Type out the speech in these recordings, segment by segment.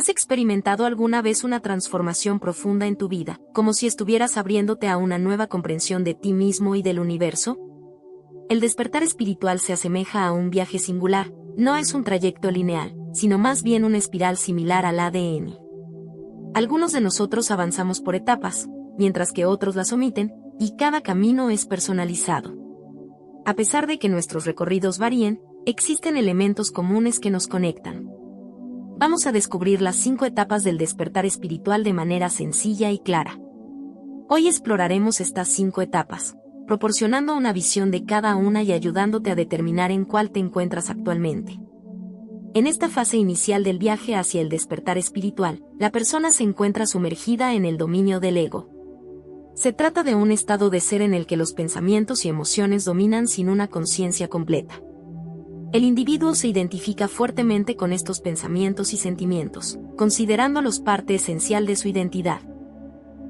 ¿Has experimentado alguna vez una transformación profunda en tu vida, como si estuvieras abriéndote a una nueva comprensión de ti mismo y del universo? El despertar espiritual se asemeja a un viaje singular, no es un trayecto lineal, sino más bien una espiral similar al ADN. Algunos de nosotros avanzamos por etapas, mientras que otros las omiten, y cada camino es personalizado. A pesar de que nuestros recorridos varíen, existen elementos comunes que nos conectan. Vamos a descubrir las 5 etapas del despertar espiritual de manera sencilla y clara. Hoy exploraremos estas 5 etapas, proporcionando una visión de cada una y ayudándote a determinar en cuál te encuentras actualmente. En esta fase inicial del viaje hacia el despertar espiritual, la persona se encuentra sumergida en el dominio del ego. Se trata de un estado de ser en el que los pensamientos y emociones dominan sin una conciencia completa. El individuo se identifica fuertemente con estos pensamientos y sentimientos, considerándolos parte esencial de su identidad.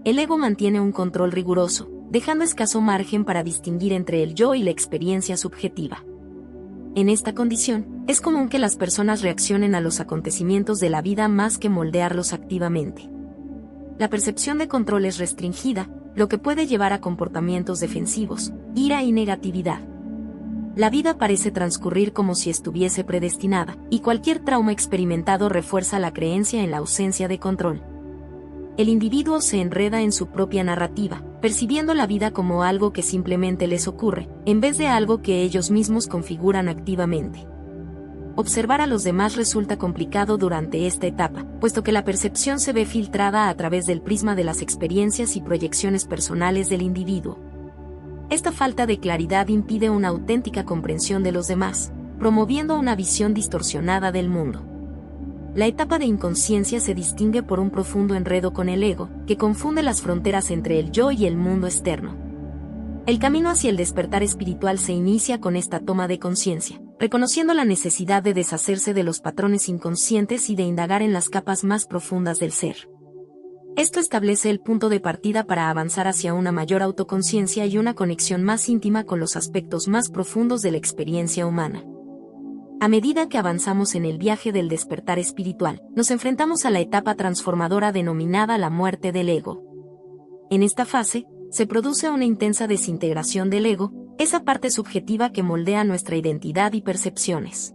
El ego mantiene un control riguroso, dejando escaso margen para distinguir entre el yo y la experiencia subjetiva. En esta condición, es común que las personas reaccionen a los acontecimientos de la vida más que moldearlos activamente. La percepción de control es restringida, lo que puede llevar a comportamientos defensivos, ira y negatividad. La vida parece transcurrir como si estuviese predestinada, y cualquier trauma experimentado refuerza la creencia en la ausencia de control. El individuo se enreda en su propia narrativa, percibiendo la vida como algo que simplemente les ocurre, en vez de algo que ellos mismos configuran activamente. Observar a los demás resulta complicado durante esta etapa, puesto que la percepción se ve filtrada a través del prisma de las experiencias y proyecciones personales del individuo. Esta falta de claridad impide una auténtica comprensión de los demás, promoviendo una visión distorsionada del mundo. La etapa de inconsciencia se distingue por un profundo enredo con el ego, que confunde las fronteras entre el yo y el mundo externo. El camino hacia el despertar espiritual se inicia con esta toma de conciencia, reconociendo la necesidad de deshacerse de los patrones inconscientes y de indagar en las capas más profundas del ser. Esto establece el punto de partida para avanzar hacia una mayor autoconciencia y una conexión más íntima con los aspectos más profundos de la experiencia humana. A medida que avanzamos en el viaje del despertar espiritual, nos enfrentamos a la etapa transformadora denominada la muerte del ego. En esta fase, se produce una intensa desintegración del ego, esa parte subjetiva que moldea nuestra identidad y percepciones.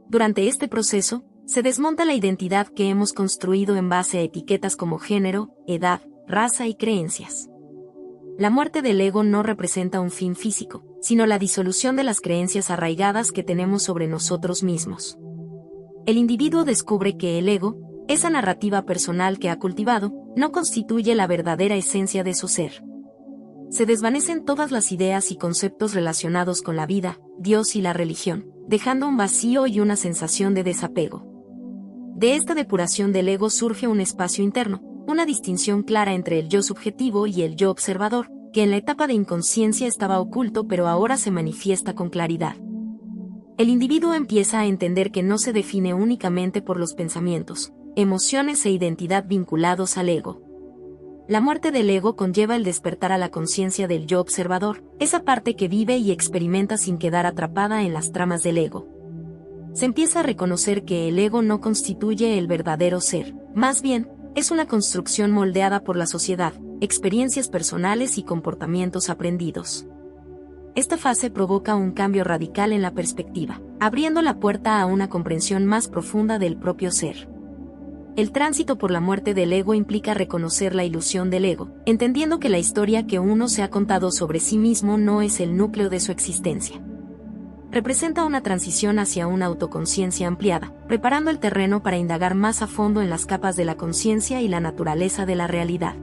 Durante este proceso, se desmonta la identidad que hemos construido en base a etiquetas como género, edad, raza y creencias. La muerte del ego no representa un fin físico, sino la disolución de las creencias arraigadas que tenemos sobre nosotros mismos. El individuo descubre que el ego, esa narrativa personal que ha cultivado, no constituye la verdadera esencia de su ser. Se desvanecen todas las ideas y conceptos relacionados con la vida, Dios y la religión, dejando un vacío y una sensación de desapego. De esta depuración del ego surge un espacio interno, una distinción clara entre el yo subjetivo y el yo observador, que en la etapa de inconsciencia estaba oculto pero ahora se manifiesta con claridad. El individuo empieza a entender que no se define únicamente por los pensamientos, emociones e identidad vinculados al ego. La muerte del ego conlleva el despertar a la conciencia del yo observador, esa parte que vive y experimenta sin quedar atrapada en las tramas del ego. Se empieza a reconocer que el ego no constituye el verdadero ser, más bien, es una construcción moldeada por la sociedad, experiencias personales y comportamientos aprendidos. Esta fase provoca un cambio radical en la perspectiva, abriendo la puerta a una comprensión más profunda del propio ser. El tránsito por la muerte del ego implica reconocer la ilusión del ego, entendiendo que la historia que uno se ha contado sobre sí mismo no es el núcleo de su existencia. Representa una transición hacia una autoconciencia ampliada, preparando el terreno para indagar más a fondo en las capas de la conciencia y la naturaleza de la realidad.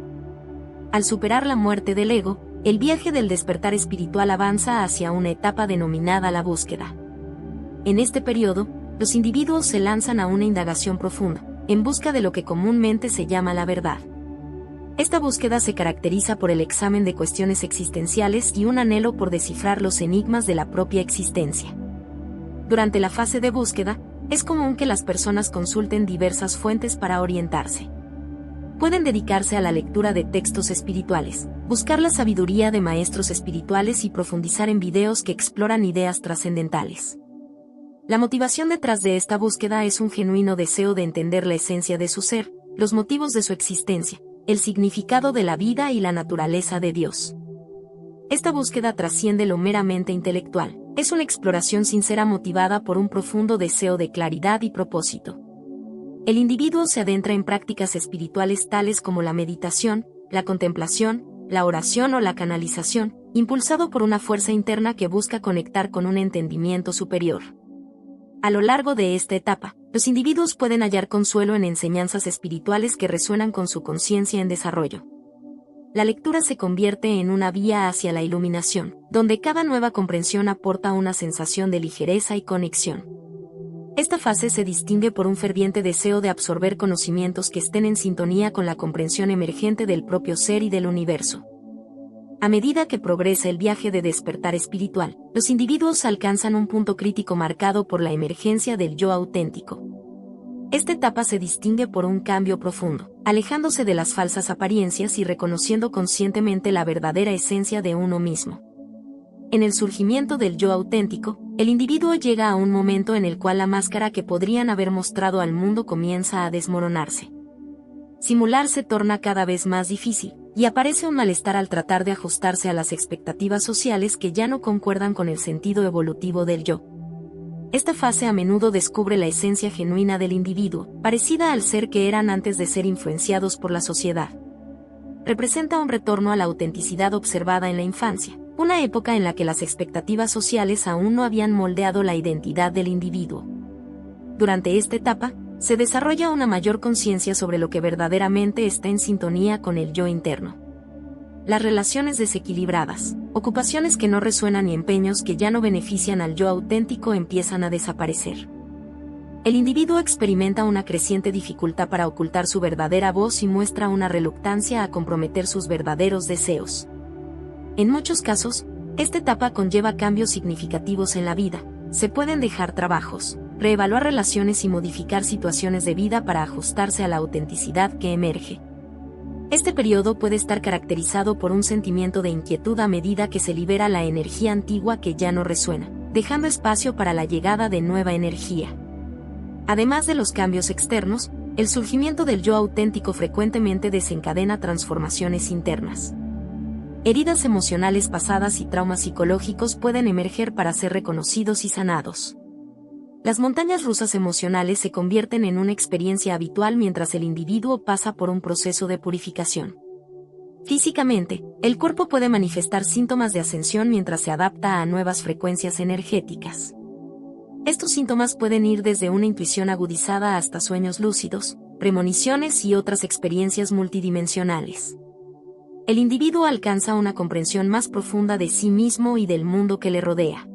Al superar la muerte del ego, el viaje del despertar espiritual avanza hacia una etapa denominada la búsqueda. En este periodo, los individuos se lanzan a una indagación profunda, en busca de lo que comúnmente se llama la verdad. Esta búsqueda se caracteriza por el examen de cuestiones existenciales y un anhelo por descifrar los enigmas de la propia existencia. Durante la fase de búsqueda, es común que las personas consulten diversas fuentes para orientarse. Pueden dedicarse a la lectura de textos espirituales, buscar la sabiduría de maestros espirituales y profundizar en videos que exploran ideas trascendentales. La motivación detrás de esta búsqueda es un genuino deseo de entender la esencia de su ser, los motivos de su existencia, el significado de la vida y la naturaleza de Dios. Esta búsqueda trasciende lo meramente intelectual, es una exploración sincera motivada por un profundo deseo de claridad y propósito. El individuo se adentra en prácticas espirituales tales como la meditación, la contemplación, la oración o la canalización, impulsado por una fuerza interna que busca conectar con un entendimiento superior. A lo largo de esta etapa, los individuos pueden hallar consuelo en enseñanzas espirituales que resuenan con su conciencia en desarrollo. La lectura se convierte en una vía hacia la iluminación, donde cada nueva comprensión aporta una sensación de ligereza y conexión. Esta fase se distingue por un ferviente deseo de absorber conocimientos que estén en sintonía con la comprensión emergente del propio ser y del universo. A medida que progresa el viaje de despertar espiritual, los individuos alcanzan un punto crítico marcado por la emergencia del yo auténtico. Esta etapa se distingue por un cambio profundo, alejándose de las falsas apariencias y reconociendo conscientemente la verdadera esencia de uno mismo. En el surgimiento del yo auténtico, el individuo llega a un momento en el cual la máscara que podrían haber mostrado al mundo comienza a desmoronarse. Simular se torna cada vez más difícil, y aparece un malestar al tratar de ajustarse a las expectativas sociales que ya no concuerdan con el sentido evolutivo del yo. Esta fase a menudo descubre la esencia genuina del individuo, parecida al ser que eran antes de ser influenciados por la sociedad. Representa un retorno a la autenticidad observada en la infancia, una época en la que las expectativas sociales aún no habían moldeado la identidad del individuo. Durante esta etapa, se desarrolla una mayor conciencia sobre lo que verdaderamente está en sintonía con el yo interno. Las relaciones desequilibradas, ocupaciones que no resuenan y empeños que ya no benefician al yo auténtico empiezan a desaparecer. El individuo experimenta una creciente dificultad para ocultar su verdadera voz y muestra una reluctancia a comprometer sus verdaderos deseos. En muchos casos, esta etapa conlleva cambios significativos en la vida. Se pueden dejar trabajos, reevaluar relaciones y modificar situaciones de vida para ajustarse a la autenticidad que emerge. Este periodo puede estar caracterizado por un sentimiento de inquietud a medida que se libera la energía antigua que ya no resuena, dejando espacio para la llegada de nueva energía. Además de los cambios externos, el surgimiento del yo auténtico frecuentemente desencadena transformaciones internas. Heridas emocionales pasadas y traumas psicológicos pueden emerger para ser reconocidos y sanados. Las montañas rusas emocionales se convierten en una experiencia habitual mientras el individuo pasa por un proceso de purificación. Físicamente, el cuerpo puede manifestar síntomas de ascensión mientras se adapta a nuevas frecuencias energéticas. Estos síntomas pueden ir desde una intuición agudizada hasta sueños lúcidos, premoniciones y otras experiencias multidimensionales. El individuo alcanza una comprensión más profunda de sí mismo y del mundo que le rodea.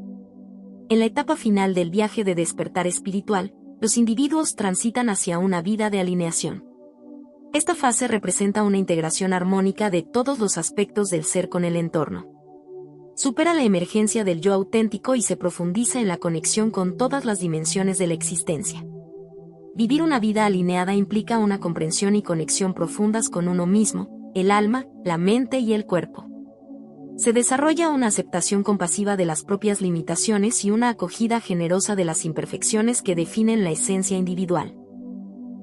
En la etapa final del viaje de despertar espiritual, los individuos transitan hacia una vida de alineación. Esta fase representa una integración armónica de todos los aspectos del ser con el entorno. Supera la emergencia del yo auténtico y se profundiza en la conexión con todas las dimensiones de la existencia. Vivir una vida alineada implica una comprensión y conexión profundas con uno mismo, el alma, la mente y el cuerpo. Se desarrolla una aceptación compasiva de las propias limitaciones y una acogida generosa de las imperfecciones que definen la esencia individual.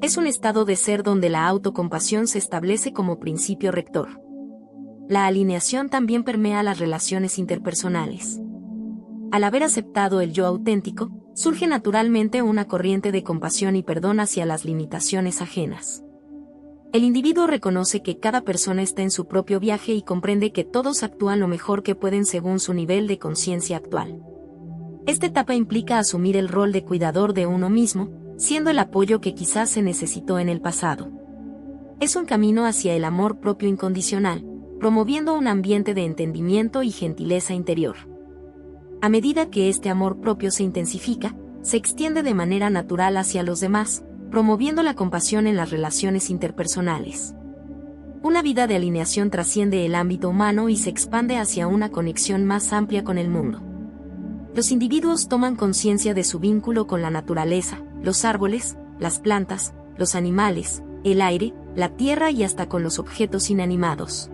Es un estado de ser donde la autocompasión se establece como principio rector. La alineación también permea las relaciones interpersonales. Al haber aceptado el yo auténtico, surge naturalmente una corriente de compasión y perdón hacia las limitaciones ajenas. El individuo reconoce que cada persona está en su propio viaje y comprende que todos actúan lo mejor que pueden según su nivel de conciencia actual. Esta etapa implica asumir el rol de cuidador de uno mismo, siendo el apoyo que quizás se necesitó en el pasado. Es un camino hacia el amor propio incondicional, promoviendo un ambiente de entendimiento y gentileza interior. A medida que este amor propio se intensifica, se extiende de manera natural hacia los demás, promoviendo la compasión en las relaciones interpersonales. Una vida de alineación trasciende el ámbito humano y se expande hacia una conexión más amplia con el mundo. Los individuos toman conciencia de su vínculo con la naturaleza, los árboles, las plantas, los animales, el aire, la tierra y hasta con los objetos inanimados.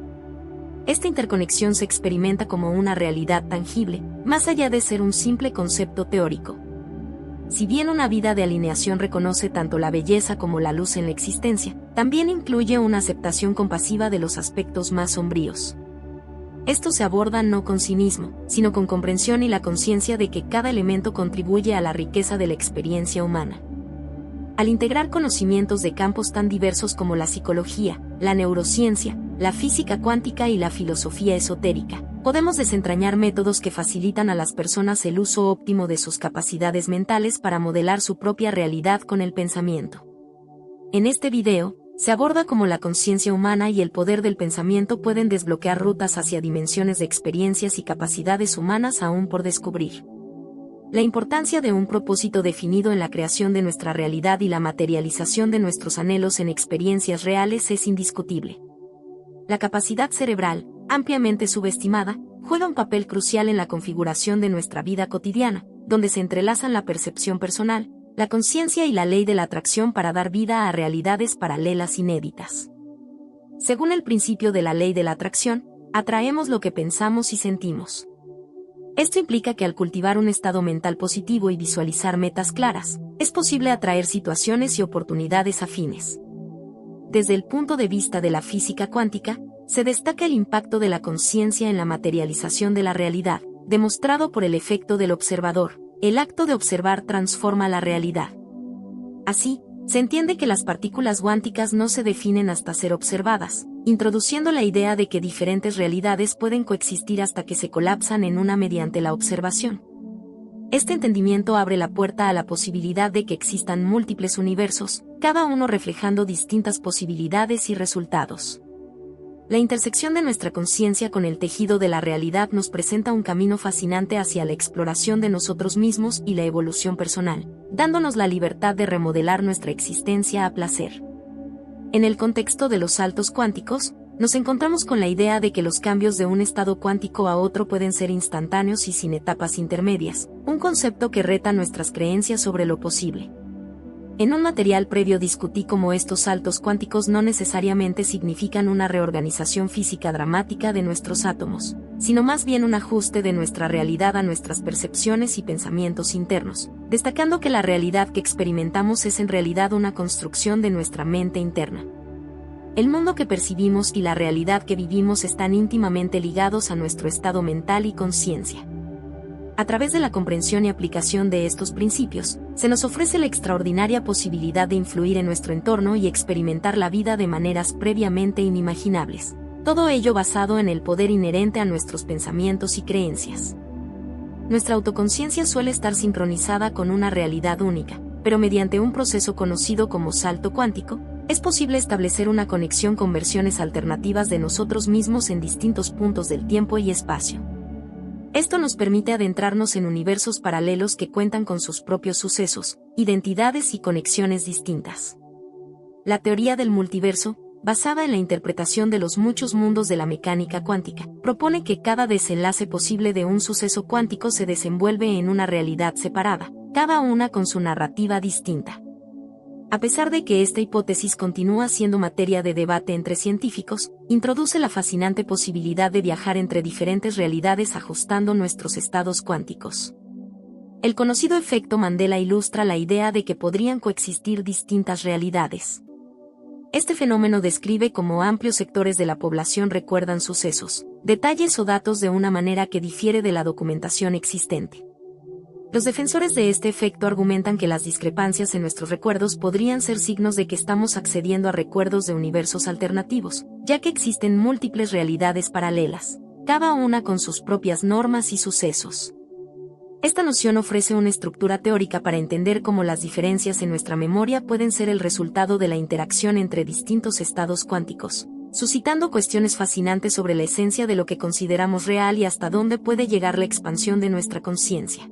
Esta interconexión se experimenta como una realidad tangible, más allá de ser un simple concepto teórico. Si bien una vida de alineación reconoce tanto la belleza como la luz en la existencia, también incluye una aceptación compasiva de los aspectos más sombríos. Esto se aborda no con cinismo, sino con comprensión y la conciencia de que cada elemento contribuye a la riqueza de la experiencia humana. Al integrar conocimientos de campos tan diversos como la psicología, la neurociencia, la física cuántica y la filosofía esotérica, podemos desentrañar métodos que facilitan a las personas el uso óptimo de sus capacidades mentales para modelar su propia realidad con el pensamiento. En este video, se aborda cómo la conciencia humana y el poder del pensamiento pueden desbloquear rutas hacia dimensiones de experiencias y capacidades humanas aún por descubrir. La importancia de un propósito definido en la creación de nuestra realidad y la materialización de nuestros anhelos en experiencias reales es indiscutible. La capacidad cerebral, ampliamente subestimada, juega un papel crucial en la configuración de nuestra vida cotidiana, donde se entrelazan la percepción personal, la conciencia y la ley de la atracción para dar vida a realidades paralelas inéditas. Según el principio de la ley de la atracción, atraemos lo que pensamos y sentimos. Esto implica que al cultivar un estado mental positivo y visualizar metas claras, es posible atraer situaciones y oportunidades afines. Desde el punto de vista de la física cuántica, se destaca el impacto de la conciencia en la materialización de la realidad, demostrado por el efecto del observador. El acto de observar transforma la realidad. Así, se entiende que las partículas cuánticas no se definen hasta ser observadas, introduciendo la idea de que diferentes realidades pueden coexistir hasta que se colapsan en una mediante la observación. Este entendimiento abre la puerta a la posibilidad de que existan múltiples universos, cada uno reflejando distintas posibilidades y resultados. La intersección de nuestra conciencia con el tejido de la realidad nos presenta un camino fascinante hacia la exploración de nosotros mismos y la evolución personal, dándonos la libertad de remodelar nuestra existencia a placer. En el contexto de los saltos cuánticos, nos encontramos con la idea de que los cambios de un estado cuántico a otro pueden ser instantáneos y sin etapas intermedias, un concepto que reta nuestras creencias sobre lo posible. En un material previo discutí cómo estos saltos cuánticos no necesariamente significan una reorganización física dramática de nuestros átomos, sino más bien un ajuste de nuestra realidad a nuestras percepciones y pensamientos internos, destacando que la realidad que experimentamos es en realidad una construcción de nuestra mente interna. El mundo que percibimos y la realidad que vivimos están íntimamente ligados a nuestro estado mental y conciencia. A través de la comprensión y aplicación de estos principios, se nos ofrece la extraordinaria posibilidad de influir en nuestro entorno y experimentar la vida de maneras previamente inimaginables. Todo ello basado en el poder inherente a nuestros pensamientos y creencias. Nuestra autoconciencia suele estar sincronizada con una realidad única, pero mediante un proceso conocido como salto cuántico, es posible establecer una conexión con versiones alternativas de nosotros mismos en distintos puntos del tiempo y espacio. Esto nos permite adentrarnos en universos paralelos que cuentan con sus propios sucesos, identidades y conexiones distintas. La teoría del multiverso, basada en la interpretación de los muchos mundos de la mecánica cuántica, propone que cada desenlace posible de un suceso cuántico se desenvuelve en una realidad separada, cada una con su narrativa distinta. A pesar de que esta hipótesis continúa siendo materia de debate entre científicos, introduce la fascinante posibilidad de viajar entre diferentes realidades ajustando nuestros estados cuánticos. El conocido efecto Mandela ilustra la idea de que podrían coexistir distintas realidades. Este fenómeno describe cómo amplios sectores de la población recuerdan sucesos, detalles o datos de una manera que difiere de la documentación existente. Los defensores de este efecto argumentan que las discrepancias en nuestros recuerdos podrían ser signos de que estamos accediendo a recuerdos de universos alternativos, ya que existen múltiples realidades paralelas, cada una con sus propias normas y sucesos. Esta noción ofrece una estructura teórica para entender cómo las diferencias en nuestra memoria pueden ser el resultado de la interacción entre distintos estados cuánticos, suscitando cuestiones fascinantes sobre la esencia de lo que consideramos real y hasta dónde puede llegar la expansión de nuestra conciencia.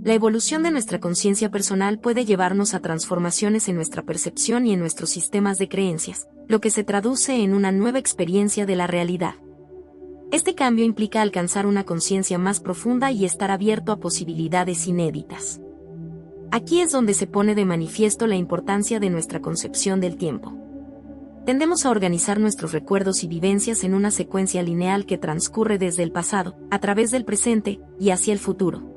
La evolución de nuestra conciencia personal puede llevarnos a transformaciones en nuestra percepción y en nuestros sistemas de creencias, lo que se traduce en una nueva experiencia de la realidad. Este cambio implica alcanzar una conciencia más profunda y estar abierto a posibilidades inéditas. Aquí es donde se pone de manifiesto la importancia de nuestra concepción del tiempo. Tendemos a organizar nuestros recuerdos y vivencias en una secuencia lineal que transcurre desde el pasado, a través del presente, y hacia el futuro.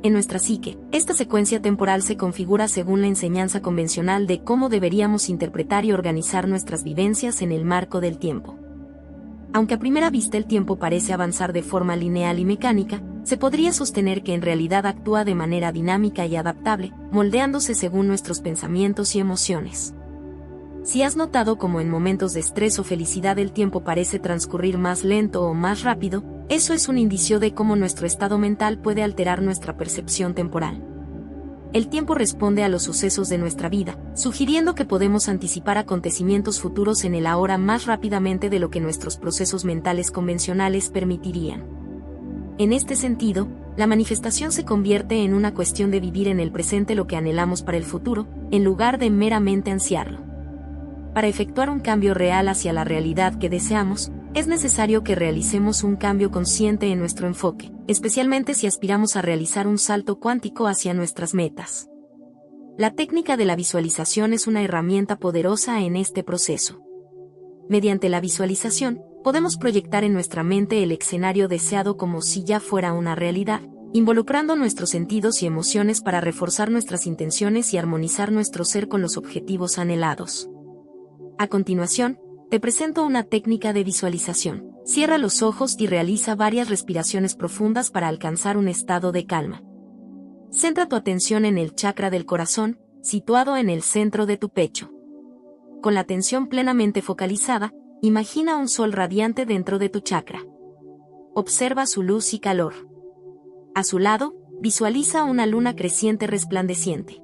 En nuestra psique, esta secuencia temporal se configura según la enseñanza convencional de cómo deberíamos interpretar y organizar nuestras vivencias en el marco del tiempo. Aunque a primera vista el tiempo parece avanzar de forma lineal y mecánica, se podría sostener que en realidad actúa de manera dinámica y adaptable, moldeándose según nuestros pensamientos y emociones. Si has notado cómo en momentos de estrés o felicidad el tiempo parece transcurrir más lento o más rápido, eso es un indicio de cómo nuestro estado mental puede alterar nuestra percepción temporal. El tiempo responde a los sucesos de nuestra vida, sugiriendo que podemos anticipar acontecimientos futuros en el ahora más rápidamente de lo que nuestros procesos mentales convencionales permitirían. En este sentido, la manifestación se convierte en una cuestión de vivir en el presente lo que anhelamos para el futuro, en lugar de meramente ansiarlo. Para efectuar un cambio real hacia la realidad que deseamos, es necesario que realicemos un cambio consciente en nuestro enfoque, especialmente si aspiramos a realizar un salto cuántico hacia nuestras metas. La técnica de la visualización es una herramienta poderosa en este proceso. Mediante la visualización, podemos proyectar en nuestra mente el escenario deseado como si ya fuera una realidad, involucrando nuestros sentidos y emociones para reforzar nuestras intenciones y armonizar nuestro ser con los objetivos anhelados. A continuación, te presento una técnica de visualización. Cierra los ojos y realiza varias respiraciones profundas para alcanzar un estado de calma. Centra tu atención en el chakra del corazón, situado en el centro de tu pecho. Con la atención plenamente focalizada, imagina un sol radiante dentro de tu chakra. Observa su luz y calor. A su lado, visualiza una luna creciente resplandeciente.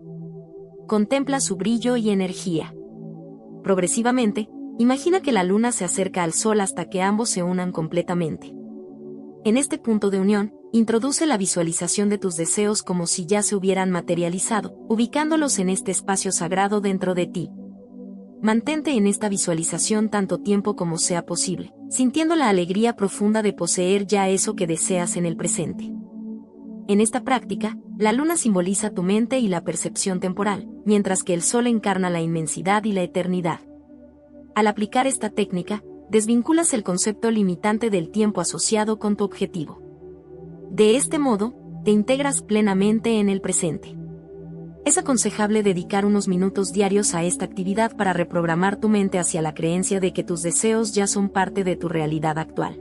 Contempla su brillo y energía. Progresivamente, imagina que la luna se acerca al sol hasta que ambos se unan completamente. En este punto de unión, introduce la visualización de tus deseos como si ya se hubieran materializado, ubicándolos en este espacio sagrado dentro de ti. Mantente en esta visualización tanto tiempo como sea posible, sintiendo la alegría profunda de poseer ya eso que deseas en el presente. En esta práctica, la luna simboliza tu mente y la percepción temporal, mientras que el sol encarna la inmensidad y la eternidad. Al aplicar esta técnica, desvinculas el concepto limitante del tiempo asociado con tu objetivo. De este modo, te integras plenamente en el presente. Es aconsejable dedicar unos minutos diarios a esta actividad para reprogramar tu mente hacia la creencia de que tus deseos ya son parte de tu realidad actual.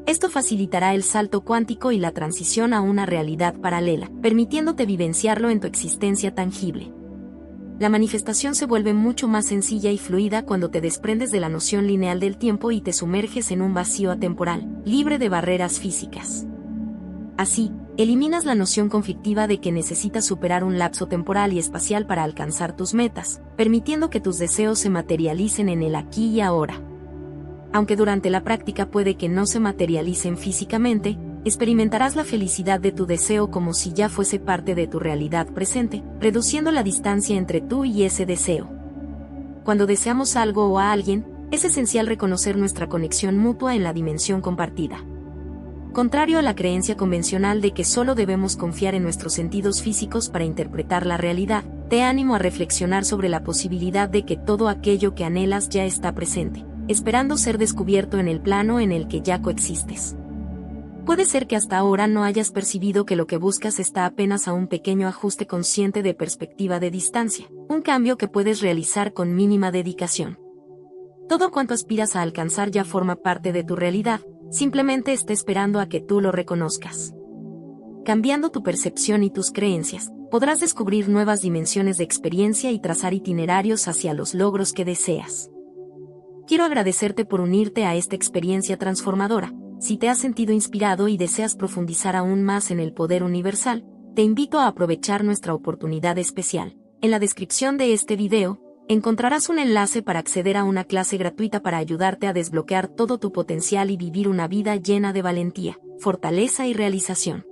Esto facilitará el salto cuántico y la transición a una realidad paralela, permitiéndote vivenciarlo en tu existencia tangible. La manifestación se vuelve mucho más sencilla y fluida cuando te desprendes de la noción lineal del tiempo y te sumerges en un vacío atemporal, libre de barreras físicas. Así, eliminas la noción conflictiva de que necesitas superar un lapso temporal y espacial para alcanzar tus metas, permitiendo que tus deseos se materialicen en el aquí y ahora. Aunque durante la práctica puede que no se materialicen físicamente, experimentarás la felicidad de tu deseo como si ya fuese parte de tu realidad presente, reduciendo la distancia entre tú y ese deseo. Cuando deseamos algo o a alguien, es esencial reconocer nuestra conexión mutua en la dimensión compartida. Contrario a la creencia convencional de que solo debemos confiar en nuestros sentidos físicos para interpretar la realidad, te animo a reflexionar sobre la posibilidad de que todo aquello que anhelas ya está presente, esperando ser descubierto en el plano en el que ya coexistes. Puede ser que hasta ahora no hayas percibido que lo que buscas está apenas a un pequeño ajuste consciente de perspectiva de distancia, un cambio que puedes realizar con mínima dedicación. Todo cuanto aspiras a alcanzar ya forma parte de tu realidad, simplemente está esperando a que tú lo reconozcas. Cambiando tu percepción y tus creencias, podrás descubrir nuevas dimensiones de experiencia y trazar itinerarios hacia los logros que deseas. Quiero agradecerte por unirte a esta experiencia transformadora. Si te has sentido inspirado y deseas profundizar aún más en el poder universal, te invito a aprovechar nuestra oportunidad especial. En la descripción de este video, encontrarás un enlace para acceder a una clase gratuita para ayudarte a desbloquear todo tu potencial y vivir una vida llena de valentía, fortaleza y realización.